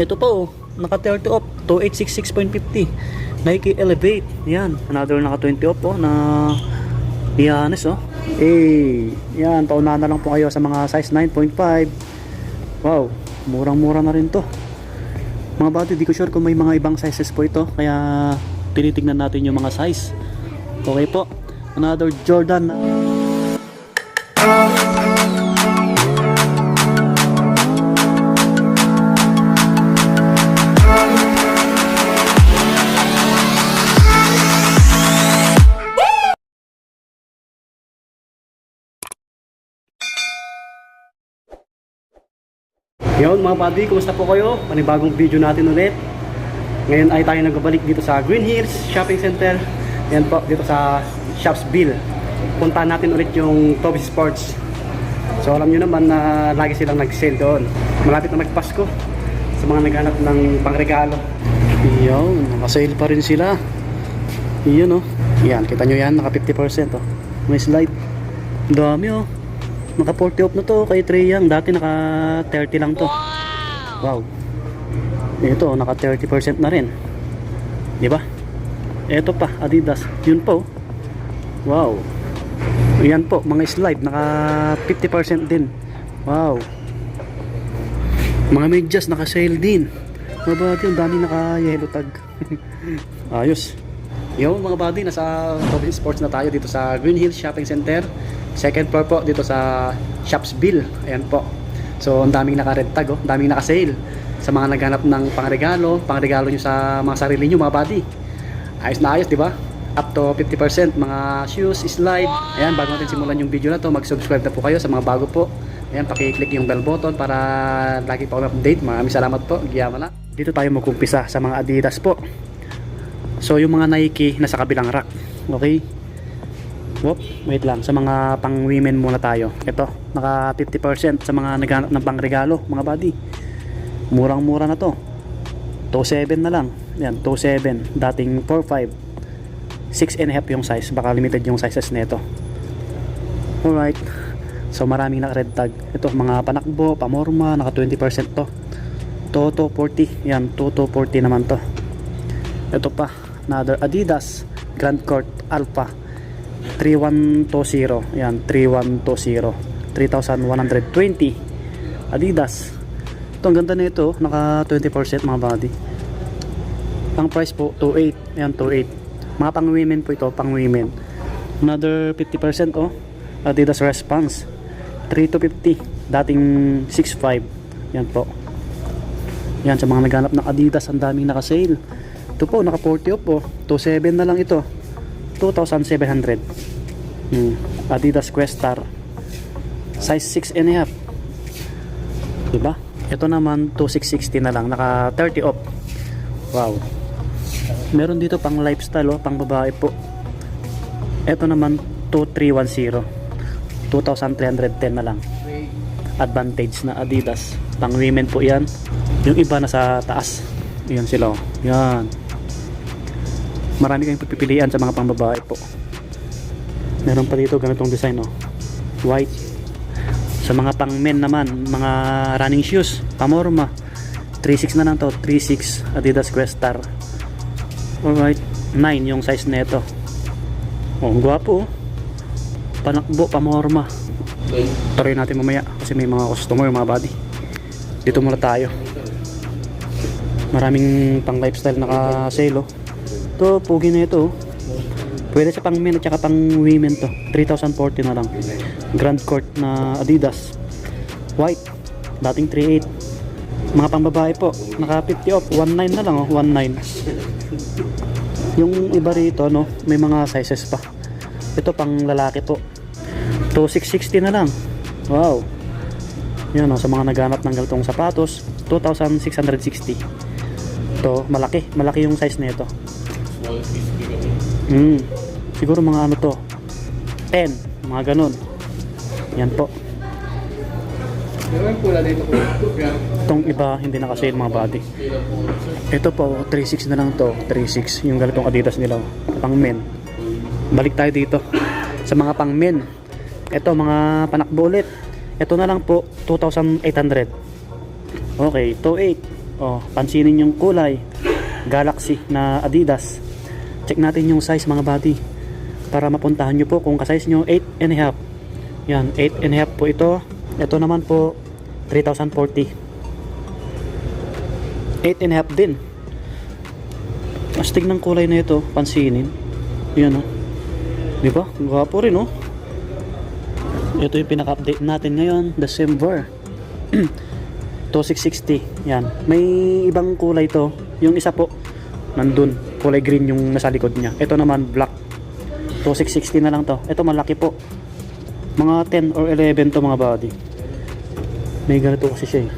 Ito pa oh, naka 30 off, 2866.50. Nike Elevate. Yan, another naka 20 off oh na Giannis oh. Yan, paunahan na lang po kayo sa mga size 9.5. Wow, murang-mura na rin to. Mga buddy, di ko sure kung may mga ibang sizes po ito, kaya tinitignan natin yung mga size. Okay po, another Jordan. Yun mga buddy, kumusta po kayo? Panibagong video natin ulit. Ngayon ay tayo nagbabalik dito sa Green Hills Shopping Center. Yan po, dito sa Shopsville. Puntahan natin ulit yung Toby Sports. So alam nyo naman na lagi silang nag-sale doon. Malapit na magpasko sa mga naghanap ng pangregalo. Yun, nakasale pa rin sila. Yun oh. Yan, kita nyo yan, naka 50% oh. May slide. Dami oh. Naka 40 off na to kay Trey Young. Dati naka 30 lang to. Wow. Ito naka 30% na rin. Di ba? Ito pa Adidas. Yun po. Wow. Yan po mga slide naka 50% din. Wow. Mga medyas naka sale din. Mga buddy, ang dami naka yellow tag. Ayos. Yo mga buddy, nasa Toby Sports na tayo dito sa Green Hills Shopping Center. Second floor po dito sa Shopsville. Ayan po. So ang daming naka-red tag oh, daming naka-sale sa mga naghanap ng pangregalo nyo sa mga sarili nyo mga buddy. Ayos na ayos, di ba? Up to 50% mga shoes, slide. Ayan, bago natin simulan yung video na to, mag-subscribe na po kayo sa mga bago po. Ayan, paki-click yung bell button para lagi po kami update. Maraming salamat po. Giyama na. Dito tayo mag-umpisa sa mga Adidas po. So yung mga Nike nasa kabilang rack. Okay? Whoop, wait lang, sa mga pang women muna tayo. Ito, naka 50% sa mga naghanap ng pangregalo mga buddy. Murang mura na to. 2.7 na lang. Yan, 2.7. Dating 4.5. 6.5 yung size. Baka limited yung sizes nito. Alright. So maraming naka red tag. Ito, mga panakbo, pamorma, naka 20% to. Toto 40. Yan, Toto 40 naman to. Ito pa, another Adidas Grand Court Alpha 3120. Yan, 3120. 3,120 Adidas. Ito, ang ganda na ito, naka 20% mga buddy. Ang price po 2.8. Yan, 2.8. Mga pang women po ito, pang women. Another 50% oh. Adidas Response 3,250. Dating 6.5. Yan po. Yan, sa mga naghanap ng Adidas, ang daming naka-sale. Ito po, naka 40 off po. 2.7 na lang ito. 2,700. Adidas Questar size 6.5. Diba? Ito naman 2,660 na lang, naka 30 off. Wow. Meron dito pang lifestyle oh, pang babae po. Ito naman 2,310. 2,310 na lang. Advantage na Adidas. Pang women po 'yan. Yung iba nasa taas. Yan sila oh. Yan. Marami kayong pipilian sa mga pang babae po. Meron pa dito ganitong design oh. White. Sa mga pang men naman, mga running shoes, pamorma, 3.6 na lang to, 3.6 Adidas Questar. Alright, 9 yung size nito. Oh, ang gwapo oh. Panakbo, pamorma. Tuloy natin mamaya kasi may mga customer, mga buddy. Dito muna tayo. Maraming pang lifestyle naka-sale oh. Ito, pugi na ito oh. Pwede sa pang men at saka pang women to. 3,040 na lang. Grand Court na Adidas. White. Dating 3.8. Mga pang babae po. Naka 50 off. 1.9 na lang oh. 1.9. Yung iba rito no, may mga sizes pa. Ito pang lalaki po. 2,660 na lang. Wow. Yan oh, sa mga naghanap ng ganitong sapatos. 2,660. Ito, malaki. Malaki yung size nito. Siguro mga ano to 10, mga ganun. Yan po. Itong iba hindi nakasale mga body. Ito po 3.6 na lang to. 3.6 yung ganitong Adidas nila pang men. Balik tayo dito sa mga pang men. Ito mga panakbo ulit. Ito na lang po 2,800. Okay, 2.8. Oh, pansinin yung kulay. Galaxy na Adidas. Check natin yung size mga buddy. Para mapuntahan nyo po kung ka-size nyo 8.5. Yan, 8.5 po ito. Ito naman po 3,040. 8.5 din. Astig ng kulay na ito, pansinin. Yan o. Di ba? Gwapo rin o. Ito yung pinaka-update natin ngayon, December. 2660. Yan. May ibang kulay to. Yung isa po, nandun. Kulay green yung nasa likod niya. Ito naman, black. 2660 na lang to. Ito malaki po. Mga 10 or 11 to mga body. May ganito kasi siya eh.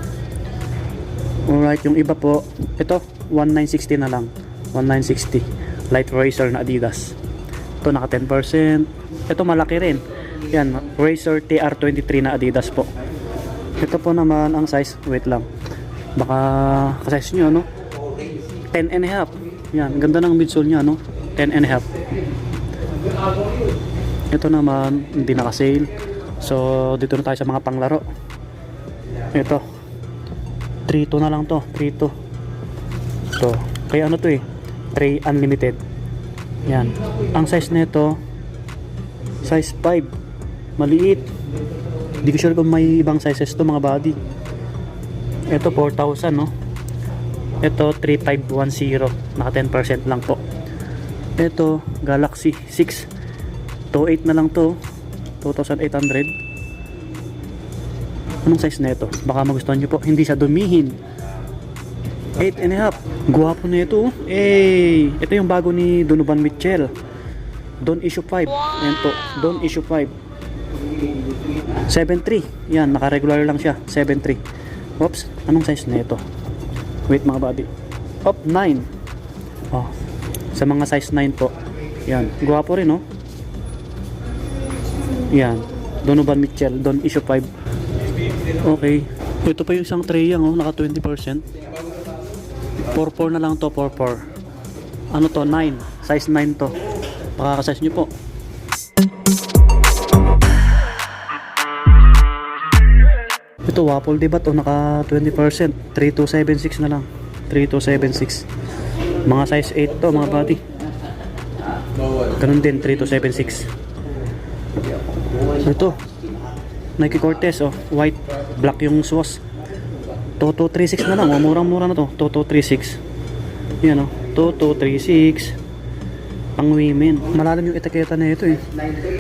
Alright, yung iba po, ito, 1960 na lang. 1960. Light Racer na Adidas. Ito naka 10%. Ito malaki rin. Yan, Racer TR23 na Adidas po. Ito po naman ang size, wait lang. Baka ka-size nyo, no? 10.5. Yan, ganda ng midsole nya, no? 10.5. Ito naman, hindi naka-sale. So, dito na tayo sa mga panglaro. Ito. 3.2 na lang to. 3.2. Ito. Kaya ano to eh? 3 unlimited. Yan. Ang size nito, size 5. Maliit. Hindi ko sure kung may ibang sizes to mga body. Ito 4,000 no. Ito 3,510. Naka 10% lang po. Ito Galaxy 6. 2.8 na lang to. 2,800. Anong size na ito? Baka magustuhan nyo po. Hindi siya dumihin. 8.5. Guwapo na ito. Ito yung bago ni Donovan Mitchell. Don issue 5. Yan po. Don issue 5. 7.3. Yan, naka-regular lang siya. 7.3. Oops, anong size na ito? Wait mga buddy. 9. Oh, sa mga size 9 po. Yan, guwapo rin no. Yan, Donovan Mitchell, Don issue 5. Okay. Ito pa yung isang tray yan oh, naka 20%. 4.4 na lang to, 4.4. Ano to? 9. Size 9 to. Pakaka-size nyo po. Ito waffle diba to, naka 20%. 3276 na lang. 3276. Mga size 8 to mga buddy. Ganun din 3276. Ito Nike Cortez oh, white, black yung sauce. 2236 na lang, oh, murang-mura na to. 2236. Yan oh, 2236. Pang women. Malalim yung etiketa na ito eh.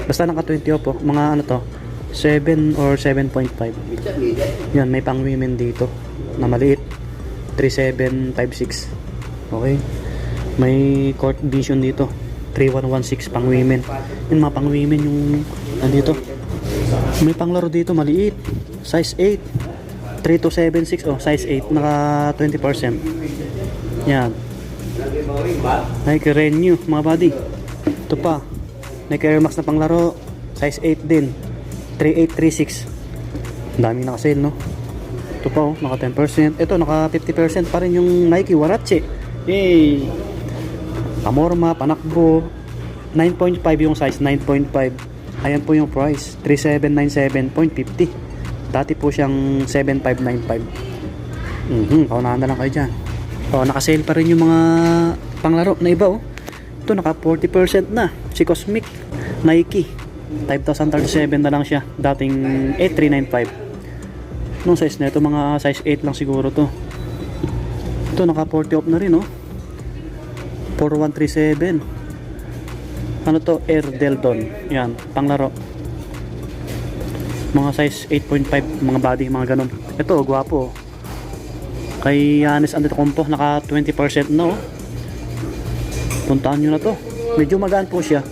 Basta naka 20 po, mga ano to, 7 or 7.5. Yan, may pang women dito na maliit. 3756. Okay. May court vision dito. 3116 pang women. Yung mga pang women yung nandito. May panglaro dito maliit. Size 8. 3276 oh, size 8, naka 20%. Yan. Nike Renew mga buddy. Ito pa. Nike Air Max na panglaro. Size 8 din. 3836. Ang daming naka-sale no. Ito pa oh, naka 10%. Ito naka 50% pa rin yung Nike Huarache. Yay! Pamorma, panakbo. 9.5 yung size, 9.5. Ayan po yung price, 3797.50. Dati po siyang 7595. Paunahan na lang kayo dyan. O, naka-sale pa rin yung mga panglaro na iba oh. Ito naka 40% na. Si Cosmic Nike 5,037 na lang siya. Dating 8395. Nung size na ito, mga size 8 lang siguro to. Ito naka 40 off na rin oh. 4137. Ano to? Air Deldon. Yan, panglaro. Mga size 8.5, mga body, mga ganun. Ito, gwapo. Kay Giannis Antetokounmpo, naka 20% no. Puntahan nyo na to. Medyo magaan po siya.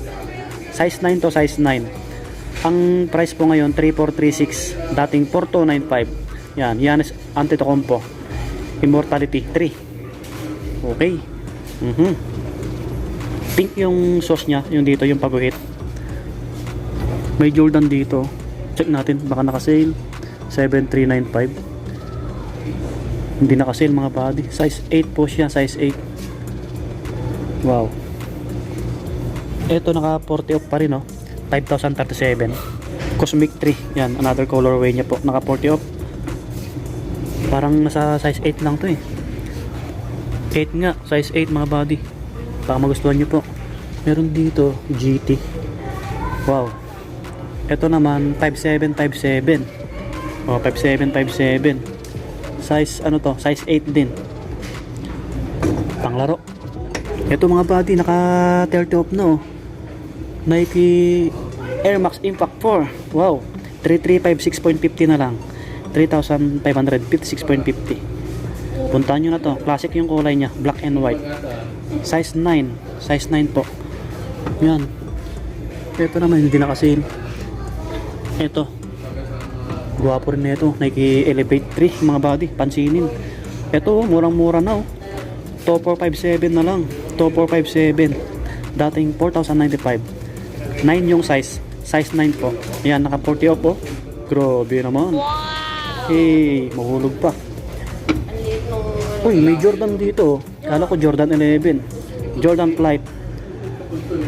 Size 9 to size 9. Ang price po ngayon, 3436. Dating 4295. Yan, Giannis Antetokounmpo. Immortality 3. Okay. Pink yung sauce nya, yung dito, yung paguhit. May Jordan dito. Check natin, baka naka-sale. 7395. Hindi naka-sale mga body. Size 8 po siya, size 8. Wow. Ito naka 40 off pa rin oh. 5,037. Cosmic 3. Yan, another colorway niya po. Naka 40 off. Parang nasa size 8 lang to eh. 8 nga, size 8 mga buddy. Baka magustuhan nyo po. Meron dito GT. Wow. Ito naman 5757. Oh, 5757. Size ano to? Size 8 din. Panglaro. Ito mga buddy, naka 30 off no. Nike Air Max Impact 4. Wow. 3356.50 na lang. 3,556.50. Puntahan nyo na to. Classic yung kulay niya. Black and white. Size 9. Size 9 po. Yan. Ito naman hindi nakasin. Ito. Guwapo rin na ito. Nike Elevate 3 mga buddy. Pansinin. Ito murang mura na oh. 2457 na lang. 2457. Dating 4,095. 9 yung size. Size 9 po. Yan. Naka 40 off po. Grabe naman. Eh, mahulog pa. Uy, may Jordan dito. Kala ko Jordan 11. Jordan Flight.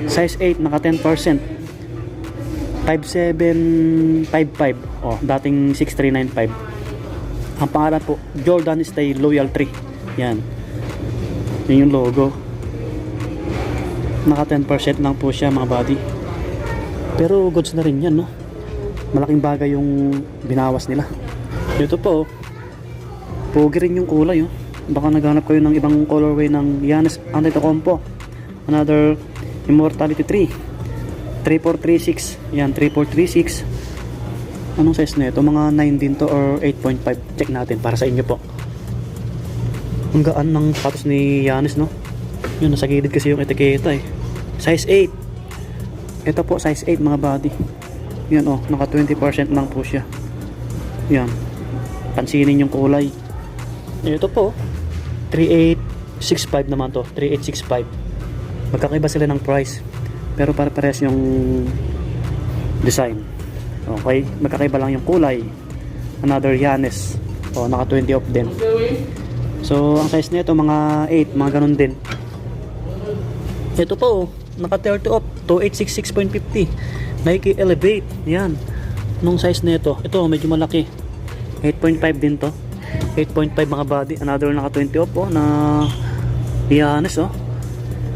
Size 8, naka 10%. 5755. Oh, dating 6395. Ang pangalan po, Jordan Stay Loyal 3. Yan. Yan yung logo. Naka 10% lang po siya mga buddy. Pero goods na rin yan, no? Malaking bagay yung binawas nila. Dito po, pogi rin yung kulay, oh. Baka naghanap kayo ng ibang colorway ng Giannis Antetokounmpo. Another Immortality 3. 3436. Yan, 3436. Anong size na ito? Mga 9 din to or 8.5. Check natin para sa inyo po. Ang gaan ng sapatos ni Giannis, no? Yun, nasa gilid kasi yung etiketa eh. Size 8. Ito po, size 8 mga buddy. Yan oh, naka 20% lang po siya. Yan. Pansinin yung kulay. Ito po, 3865 naman to. 3865. Magkakaiba sila ng price. Pero para-pares yung design. Okay, magkakaiba lang yung kulay. Another Giannis. Oh, naka 20 off din. So, ang size nito mga 8, mga ganun din. Ito po, naka 30 off, 2866.50. Nike Elevate. Yan. Nung size nito, ito medyo malaki. 8.5 din to. 8.5 mga body. Another naka 20 off oh, na Giannis oh.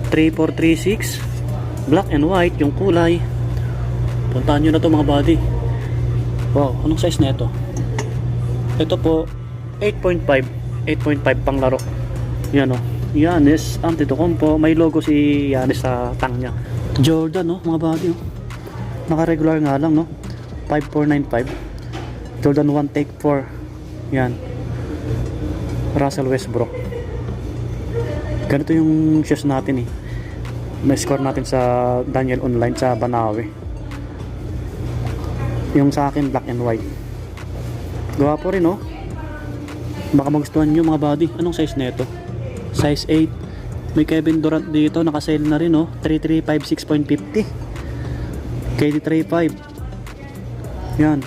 3436. Black and white yung kulay. Puntahan nyo na to mga body. Wow, anong size na ito? Ito po 8.5. 8.5 pang laro. Yan oh. Giannis Antetokounmpo. May logo si Giannis sa tang nya. Jordan oh, mga body oh. Naka-regular nga lang no. 5495. Jordan 1 Take 4. Yan. Russell Westbrook. Ganito yung shoes natin eh. Na-score natin sa Daniel Online sa Banawe. Yung sa akin black and white. Gawa po rin oh. Baka magustuhan nyo mga buddy. Anong size na ito? Size 8. May Kevin Durant dito. Nakasale na rin oh. 3356.50. KD35. Yan.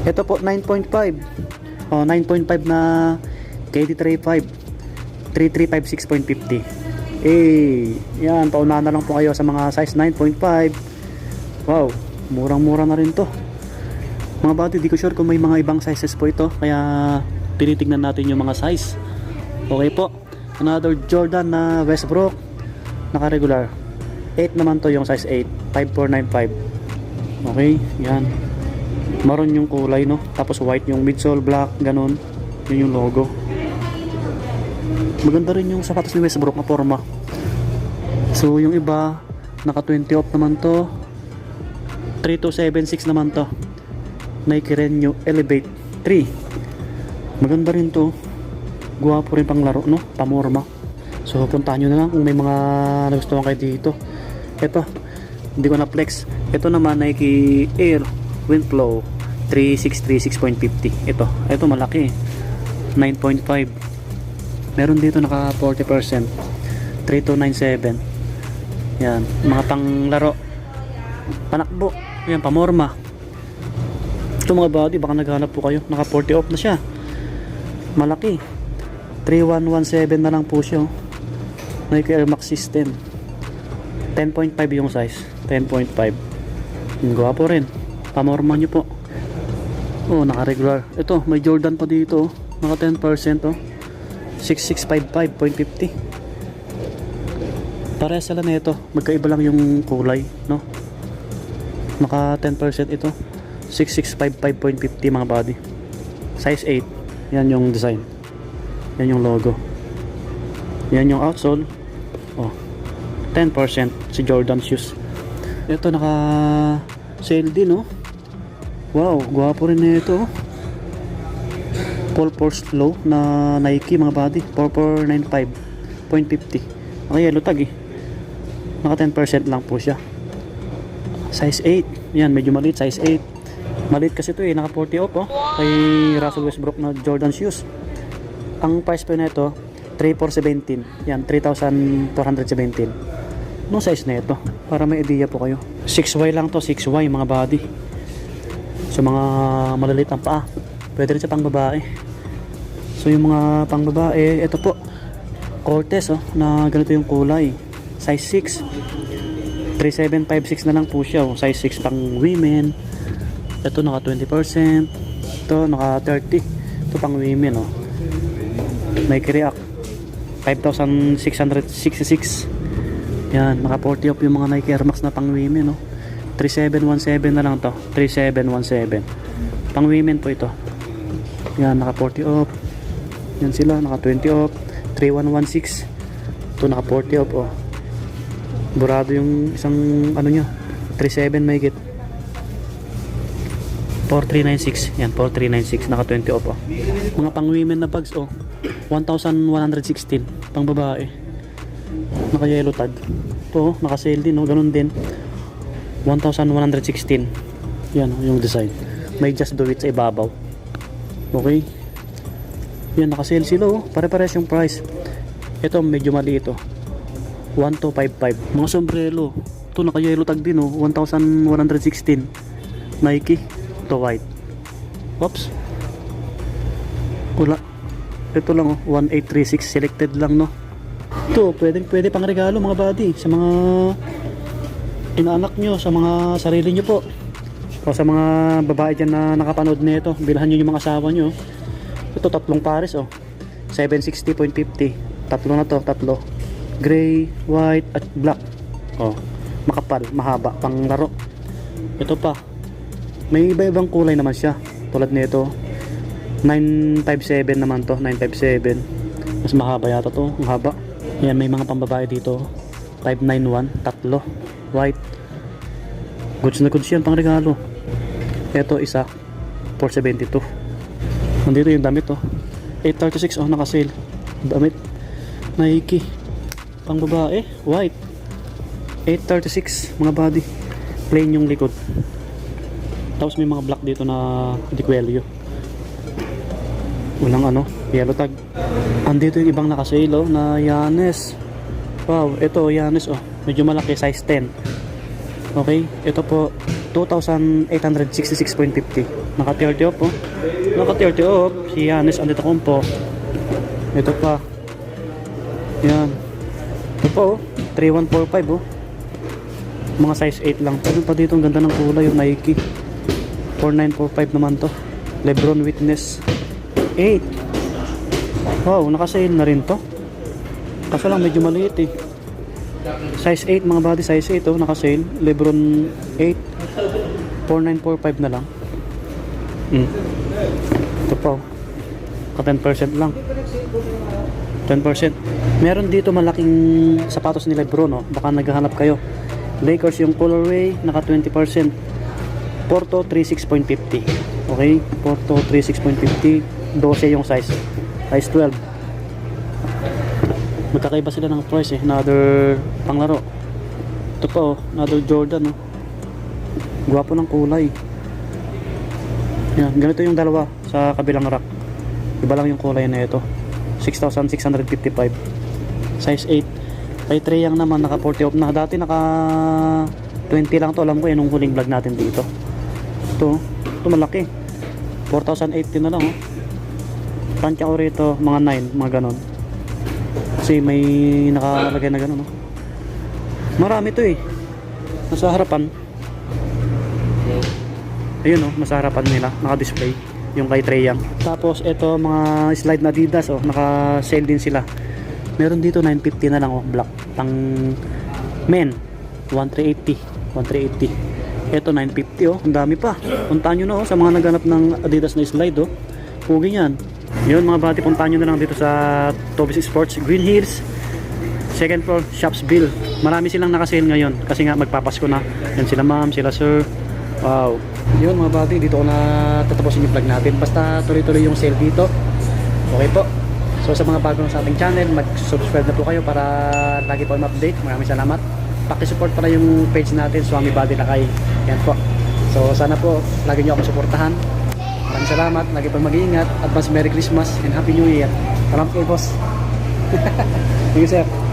Ito po 9.5. Oh, 9.5 na KD35. 3356.50. Eh, yan, paunahan na lang po kayo sa mga size 9.5. Wow, murang-mura na rin to. Mga buddy, di ko sure kung may mga ibang sizes po ito, kaya tinitignan natin yung mga size. Okay po. Another Jordan na Westbrook, naka-regular. 8 naman to yung size 8. 5495. Okay, yan. Maroon yung kulay no, tapos white yung midsole, black, ganun. Yun yung logo. Maganda rin yung sapatos ni Westbrook na forma. So yung iba naka 20 off naman to. 3276 naman to. Nike Renew Elevate 3. Maganda rin to. Guwapo rin pang laro no, pamorma. So puntahan nyo na lang kung may mga nagustuhan kayo dito. Ito, hindi ko na flex. Ito naman Nike Air Windflow 3636.50. Ito malaki 9.5. Meron dito naka 40%. 3297. Yan, mga panglaro. Panakbo. Yan, pamorma. Ito mga body, baka naghanap po kayo. Naka 40 off na siya. Malaki. 3117 na lang po siya. Nike Air Max System. 10.5 yung size. 10.5. Gwapo rin. Pamorma nyo po. Oh, naka regular. Ito, may Jordan pa dito. Naka 10% oh. 6655.50. Parehas sila na ito, magkaiba lang yung kulay, no? Naka 10% ito, 6655.50 mga body. Size 8, yan yung design, yan yung logo, yan yung outsole. Oh, 10% si Jordan shoes. Ito naka sale din, no? Wow, gwapo rin na ito, oh. Full force low na Nike mga body, 4495.50. Naka yellow tag eh, naka 10% lang po siya. Size 8, yan medyo maliit, size 8. Maliit kasi ito eh, naka 40 off, oh, kay Russell Westbrook na Jordan shoes. Ang price po na ito 3417, yan 3417. No size na ito, para may idea po kayo. 6Y lang to, 6Y mga body. So mga maliliit ang paa, pwede rin sa pang babae. So yung mga pang babae, ito po Cortez, oh, na ganito yung kulay, size 6, 3756 na lang po siya, oh. Size 6 pang women. Ito naka 20%, ito naka 30, ito pang women, oh. Nike React 5666, yan naka 40 off yung mga Nike Air Max na pang women, oh. 3717 na lang to, 3717 pang women po ito. Yan naka 40 off, yan sila naka 20 off. 3116, ito naka 40 off, oh. Burado yung isang ano nya, 37 may git, 4396, yan 4396, naka 20 off, oh. Mga pang women na bags, oh, 1116 pang babae, naka yellow tag ito, oh, naka sale din, oh, ganun din 1116, yan, oh, yung design, may just do it sa ibabaw. Okay, yan naka sale sila, oh, pare-pares yung price. Ito medyo maliit, oh, 1255. Mga sombrero, ito naka yellow tag din, oh, 1116 Nike, ito white. Oops, wala, ito lang, oh, 1836 selected lang, no. Ito pwede pang regalo mga buddy, sa mga inaanak nyo, sa mga sarili nyo po, o sa mga babae dyan na nakapanood nito, bilhan nyo yung mga asawa nyo. Ito tatlong pares, oh, 760.50, tatlo na to, tatlo, gray, white at black, oh, makapal, mahaba, pang laro. Ito pa, may iba-ibang kulay naman siya, tulad nito 957 naman to, 957, mas mahaba yata to, ang haba. Yan, may mga pambabae dito, 591, tatlo, white, goods na goods yan, pang regalo. Ito isa, 472. Nandito yung damit, oh, 836, oh, naka sale, damit Nike pang babae, white, 836 mga body, plain yung likod, tapos may mga black dito na dequelio, walang ano, yellow tag. Andito yung ibang naka-sale, oh, na Giannis. Wow, ito Giannis, oh, medyo malaki, size 10. Okay, ito po 2,866.50, naka 30 off, oh, naka 30 off si Giannis. Andito kompo, ito pa, yan, ito po, oh, 3145, oh, mga size 8 lang. Pero pa dito ang ganda ng kulay, yung Nike 4945 naman to, Lebron Witness 8. Wow, naka-sale na rin to, kaso lang medyo maliit eh. Size 8 mga body, size 8, oh, naka-sale, Lebron 8, 4945 na lang. Ito pa, oh, ka 10% lang, 10%. Meron dito malaking sapatos ni Lebron, oh, baka naghahanap kayo. Lakers yung colorway, naka 20%, Porto 36.50. Okay, Porto 36.50, 12 yung size, size 12. Magkakaiba sila ng price eh, another panglaro. Ito pa, oh, another Jordan, oh, gwapo ng kulay. Yan, ganito yung dalawa sa kabilang rack, iba lang yung kulay na ito, 6,655, size 8. Kay Trey Young naman naka 40 off na, dati naka 20 lang to, alam ko yun nung huling vlog natin dito. Ito malaki, 4,080 na lang, oh. Tansya ko rito mga 9, mga ganon, kasi may nakalagay na ganon, oh. Marami to eh, nasa harapan, ayun, oh, nasa harapan nila naka display, yung kay Treyang. Tapos ito mga slide na Adidas, oh, naka-sale din sila. Meron dito 950 na lang, oh, black. Pang men, 1380. Ito 950, oh, ang dami pa. Puntahan nyo na, oh, sa mga naghanap ng Adidas na slide, oh. Pugi yan. Yun mga buddy, puntahan nyo na lang dito sa Tobis Sports, Green Hills, second floor, Shopsville. Marami silang nakasale ngayon kasi nga magpapasko na. Yan sila ma'am, sila sir. Wow. Yun mga buddy, dito ko na tatapusin yung vlog natin. Basta tuloy-tuloy yung sale dito. Okay po. So sa mga bago sa ating channel, mag-subscribe na po kayo para lagi po ma-update. Maraming salamat. Paki-support pala yung page natin, Swami Body Lakay. Yan po. So sana po lagi nyo ako suportahan. Maraming salamat. Lagi po mag-iingat. Advance Merry Christmas and Happy New Year. Salamat kayo boss. Thank you sir.